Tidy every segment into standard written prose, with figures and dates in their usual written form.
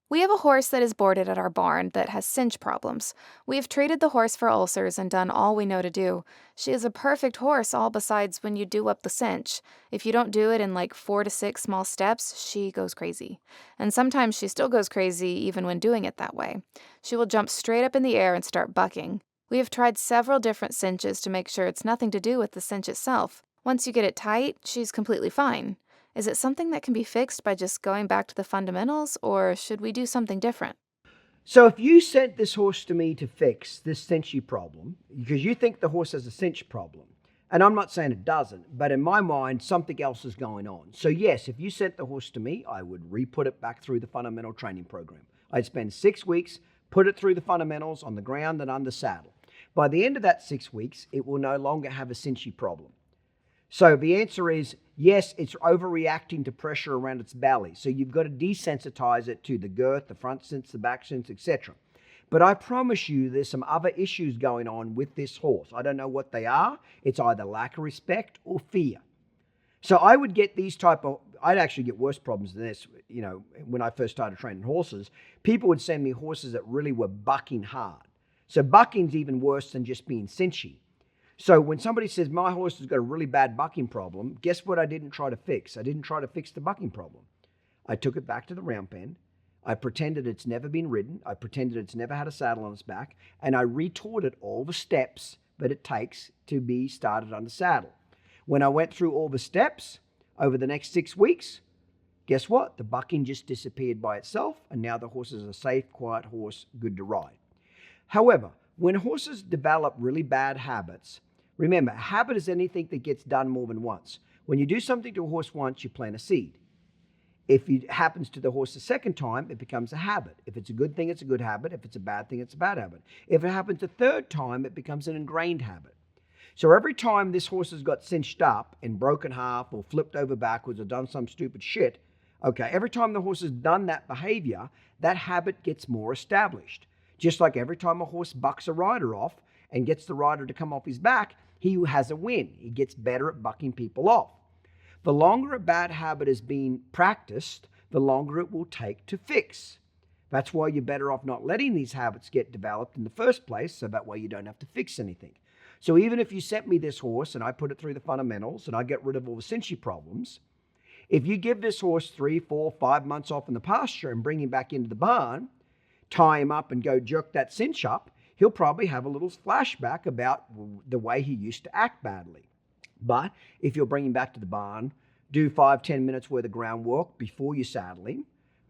We have a horse that is boarded at our barn that has cinch problems. We have treated the horse for ulcers and done all we know to do. She is a perfect horse, all besides when you do up the cinch. If you don't do it in like 4 to 6 small steps, she goes crazy. And sometimes she still goes crazy even when doing it that way. She will jump straight up in the air and start bucking. We have tried several different cinches to make sure it's nothing to do with the cinch itself. Once you get it tight, she's completely fine. Is it something that can be fixed by just going back to the fundamentals, or should we do something different? So if you sent this horse to me to fix this cinchy problem, because you think the horse has a cinch problem, and I'm not saying it doesn't, but in my mind, something else is going on. So yes, if you sent the horse to me, I would re-put it back through the fundamental training program. I'd spend 6 weeks, put it through the fundamentals on the ground and under saddle. By the end of that 6 weeks, it will no longer have a cinchy problem. So the answer is yes, it's overreacting to pressure around its belly. So you've got to desensitize it to the girth, the front cinch, the back cinch, etc. But I promise you there's some other issues going on with this horse. I don't know what they are. It's either lack of respect or fear. So I would get I'd actually get worse problems than this. When I first started training horses, people would send me horses that really were bucking hard. So bucking's even worse than just being cinchy. So when somebody says, my horse has got a really bad bucking problem, guess what I didn't try to fix? I didn't try to fix the bucking problem. I took it back to the round pen. I pretended it's never been ridden. I pretended it's never had a saddle on its back. And I retaught it all the steps that it takes to be started on the saddle. When I went through all the steps over the next 6 weeks, guess what? The bucking just disappeared by itself. And now the horse is a safe, quiet horse, good to ride. However, when horses develop really bad habits, remember, a habit is anything that gets done more than once. When you do something to a horse once, you plant a seed. If it happens to the horse a second time, it becomes a habit. If it's a good thing, it's a good habit. If it's a bad thing, it's a bad habit. If it happens a third time, it becomes an ingrained habit. So every time this horse has got cinched up and broken half or flipped over backwards or done some stupid shit, okay, every time the horse has done that behavior, that habit gets more established. Just like every time a horse bucks a rider off and gets the rider to come off his back, he has a win. He gets better at bucking people off. The longer a bad habit is being practiced, the longer it will take to fix. That's why you're better off not letting these habits get developed in the first place, so that way you don't have to fix anything. So even if you sent me this horse and I put it through the fundamentals and I get rid of all the cinchy problems, if you give this horse 3, 4, 5 months off in the pasture and bring him back into the barn, tie him up and go jerk that cinch up, he'll probably have a little flashback about the way he used to act badly. But if you'll bring him back to the barn, do 5-10 minutes worth of groundwork before you saddle him,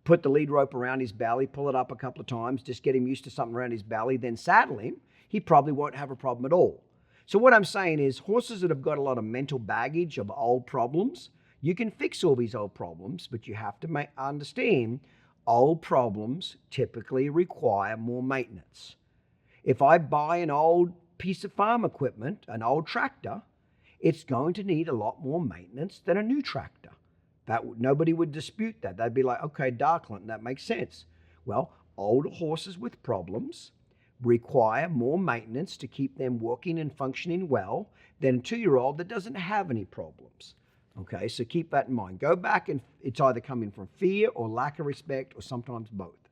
put the lead rope around his belly, pull it up a couple of times, just get him used to something around his belly, then saddle him, he probably won't have a problem at all. So what I'm saying is horses that have got a lot of mental baggage of old problems, you can fix all these old problems, but you have to understand old problems typically require more maintenance. If I buy an old piece of farm equipment, an old tractor, it's going to need a lot more maintenance than a new tractor. Nobody would dispute that. They'd be like, okay, Darkland, that makes sense. Well, old horses with problems require more maintenance to keep them working and functioning well than a 2-year-old that doesn't have any problems. Okay, so keep that in mind. Go back and it's either coming from fear or lack of respect or sometimes both.